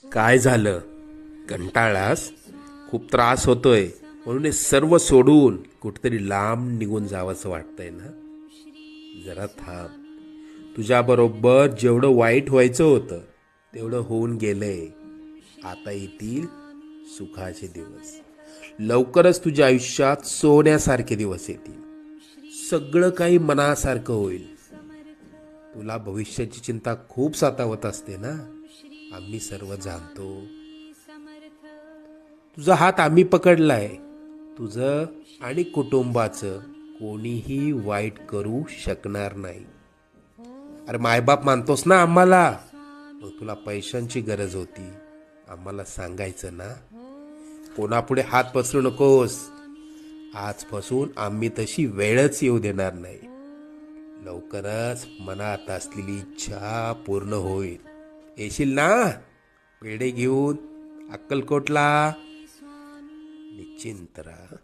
काय झालं? कंटाळलास? खूप त्रास होतोय म्हणून हे सर्व सोडून कुठेतरी लांब निघून जावंसं वाटतंय ना? जरा थांब. तुझ्याबरोबर जेवढं वाईट व्हायचं होतं तेवढं होऊन गेलंय. आता येतील सुखाचे दिवस. लवकरच तुझ्या आयुष्यात सोन्यासारखे दिवस येतील. सगळं काही मनासारखं होईल. तुला भविष्याची चिंता खूप सतावत असते ना? आम्ही सर्व जाणतो. तुझा हात आम्ही पकडलाय. तुझं आणि कुटुंबाचं कोणीही वाईट करू शकणार नाही. अरे मायबाप मानतोस ना आम्हाला? मग तुला पैशांची गरज होती, आम्हाला सांगायचं ना? कोणापुढे हात पसरू नकोस. आजपासून आम्ही तशी वेळच येऊ देणार नाही. लवकरच मनात असलेली इच्छा पूर्ण होईल. येशील ना पेढे घेऊन अक्कलकोटला? निश्चिंत राहा.